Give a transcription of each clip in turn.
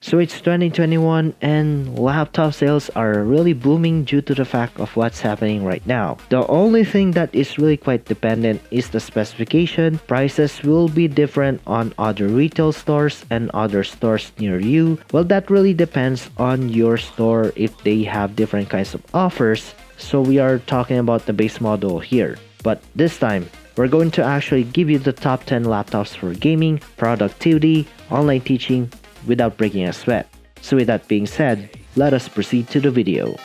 So it's 2021 and laptop sales are really booming due to the fact of what's happening right now. The only thing that is really quite dependent is the specification. Prices will be different on other retail stores and other stores near you. Well, that really depends on your store if they have different kinds of offers. So we are talking about the base model here. But this time, we're going to actually give you the top 10 laptops for gaming, productivity, online teaching, without breaking a sweat. So with that being said, let us proceed to the video.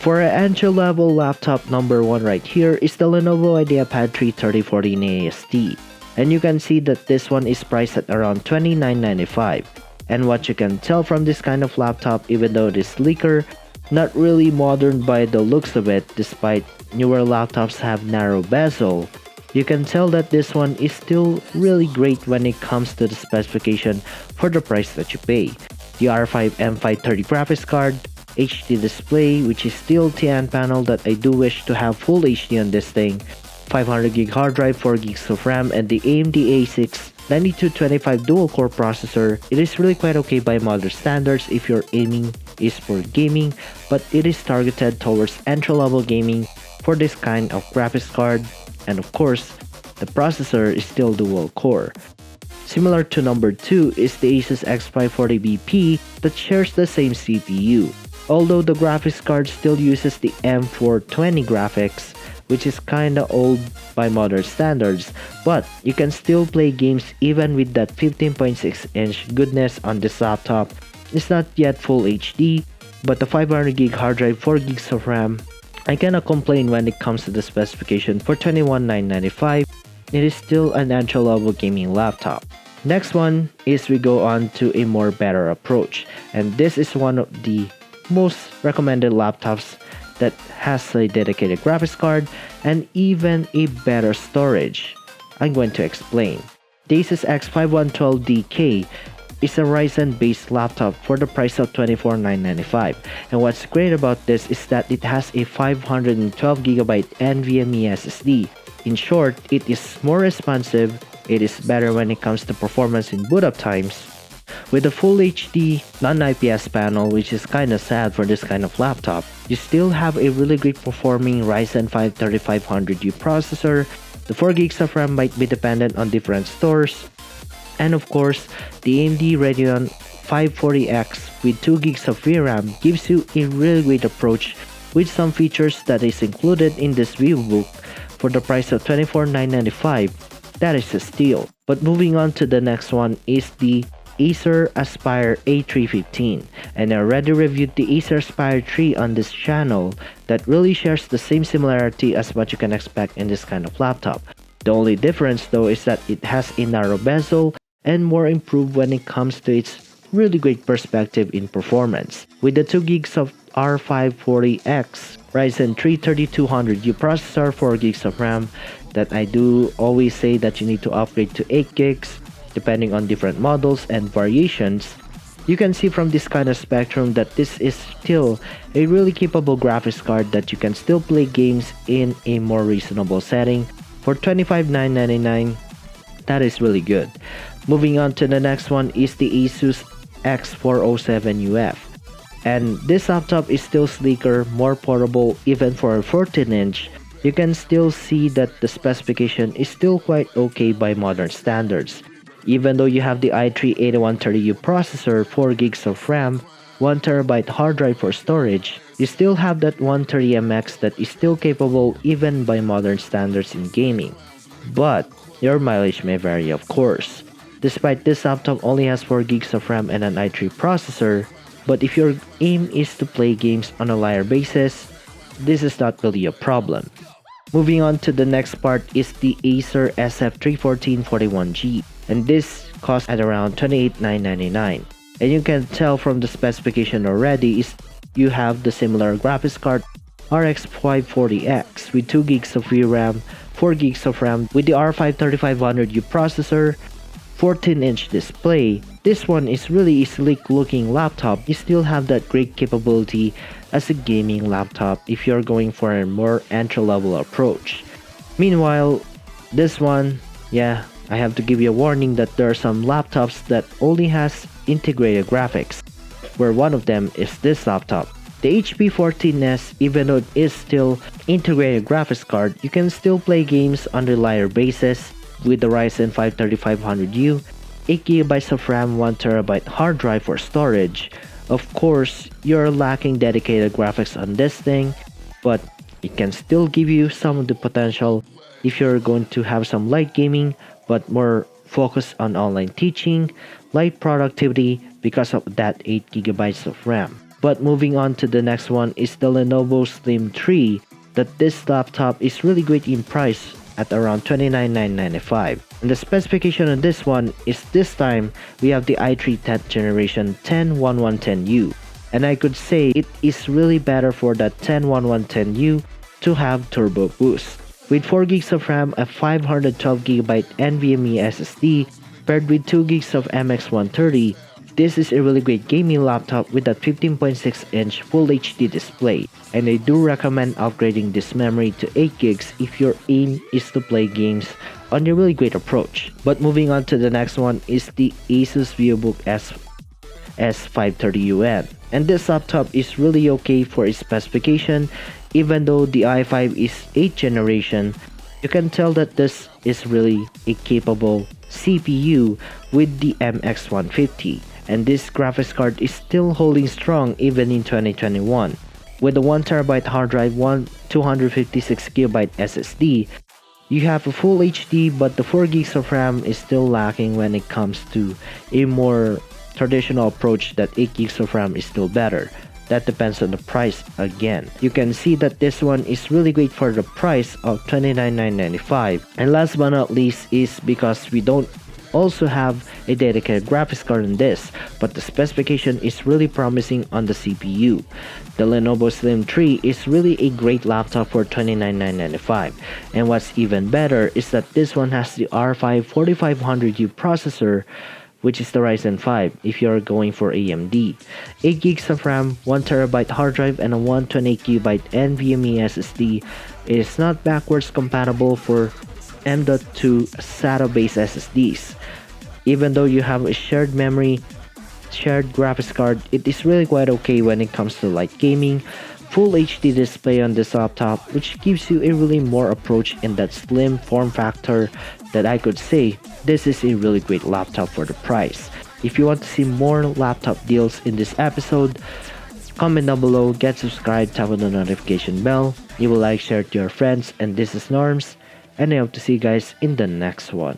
For an entry-level laptop, number 1 right here is the Lenovo IDEAPAD 33040 in ASD. And you can see that this one is priced at around $29.95. And what you can tell from this kind of laptop, even though it is sleeker, not really modern by the looks of it, despite newer laptops have narrow bezel, you can tell that this one is still really great when it comes to the specification for the price that you pay. The R5 M530 graphics card, HD display which is still TN panel that I do wish to have full HD on this thing, 500GB hard drive, 4GB of RAM, and the AMD A6 9225 dual-core processor. It is really quite okay by modern standards if your aiming is for gaming, but it is targeted towards entry-level gaming for this kind of graphics card. And of course, the processor is still dual-core. Similar to number 2 is the ASUS X540BP that shares the same CPU. Although the graphics card still uses the M420 graphics, which is kinda old by modern standards, but you can still play games even with that 15.6-inch goodness on this laptop. It's not yet full HD, but the 500GB hard drive, 4GB of RAM, I cannot complain when it comes to the specification. For $21,995, it is still an entry-level gaming laptop. Next one is we go on to a more better approach, and this is one of the most recommended laptops that has a dedicated graphics card and even a better storage. I'm going to explain. The ASUS X5112DK is a RYZEN based laptop for the price of $24,995, and what's great about this is that it has a 512GB NVMe SSD. In short, it is more responsive, it is better when it comes to performance in boot up times. With a full HD non-IPS panel, which is kinda sad for this kind of laptop, you still have a really great performing Ryzen 5 3500U processor. The 4GB of RAM might be dependent on different stores. And of course, the AMD Radeon 540X with 2GB of VRAM gives you a really great approach with some features that is included in this VIVOBOOK for the price of $24,995. That is a steal. But moving on to the next one is the ACER Aspire A315, and I already reviewed the ACER Aspire 3 on this channel that really shares the same similarity as what you can expect in this kind of laptop. The only difference though is that it has a narrow bezel and more improved when it comes to its really great perspective in performance. With the 2GB of R540X Ryzen 3 3200U processor, 4GB of RAM, that I do always say that you need to upgrade to 8GB depending on different models and variations. You can see from this kind of spectrum that this is still a really capable graphics card that you can still play games in a more reasonable setting. For $25,999, that is really good. Moving on to the next one is the ASUS X407UF. And this laptop is still sleeker, more portable even for a 14-inch. You can still see that the specification is still quite okay by modern standards. Even though you have the i3 8130U processor, 4GB of RAM, 1TB hard drive for storage, you still have that 130MX that is still capable even by modern standards in gaming. But your mileage may vary, of course. Despite this laptop only has 4GB of RAM and an i3 processor, but if your aim is to play games on a linear basis, this is not really a problem. Moving on to the next part is the ACER SF31441G, and this costs at around $28,999. And you can tell from the specification already is you have the similar graphics card RX 540X with 2GB of VRAM, 4GB of RAM with the R5 3500U processor, 14-inch display. This one is really a sleek looking laptop. You still have that great capability as a gaming laptop if you're going for a more entry-level approach. Meanwhile, this one Yeah, I have to give you a warning that there are some laptops that only has integrated graphics, where one of them is this laptop. The HP 14S, even though it is still integrated graphics card, you can still play games on reliable basis with the Ryzen 5 3500U, 8GB of RAM, 1TB hard drive for storage. Of course, you're lacking dedicated graphics on this thing, but it can still give you some of the potential if you're going to have some light gaming but more focus on online teaching, light productivity because of that 8GB of RAM. But moving on to the next one is the Lenovo Slim 3, that this laptop is really great in price at around $29,995. And the specification on this one is this time we have the i3 10th generation 101110U. And I could say it is really better for that 101110U to have turbo boost. With 4GB of RAM, a 512GB NVMe SSD paired with 2GB of MX130, this is a really great gaming laptop with a 15.6-inch Full HD display, and I do recommend upgrading this memory to 8GB if your aim is to play games on a really great approach. But moving on to the next one is the ASUS VIVOBOOK S530UN, and this laptop is really okay for its specification. Even though the i5 is 8th generation, you can tell that this is really a capable CPU with the MX150, and this graphics card is still holding strong even in 2021. With a 1TB hard drive, 256GB SSD, you have a full HD, but the 4GB of RAM is still lacking when it comes to a more traditional approach that 8GB of RAM is still better. That depends on the price again. You can see that this one is really great for the price of $29,995. And last but not least is because we don't also have a dedicated graphics card on this, but the specification is really promising on the CPU. The Lenovo Slim 3 is really a great laptop for $29,995. And what's even better is that this one has the R5 4500U processor, which is the Ryzen 5 if you're going for AMD. 8GB of RAM, 1TB hard drive, and a 128GB NVMe SSD. It is not backwards compatible for M.2 SATA-based SSDs. Even though you have a shared memory, shared graphics card, it is really quite okay when it comes to light gaming. Full HD display on this laptop, which gives you a really more approach in that slim form factor that I could say this is a really great laptop for the price. If you want to see more laptop deals in this episode, comment down below, get subscribed, tap on the notification bell. You will like, share it to your friends, and this is Norms, and I hope to see you guys in the next one.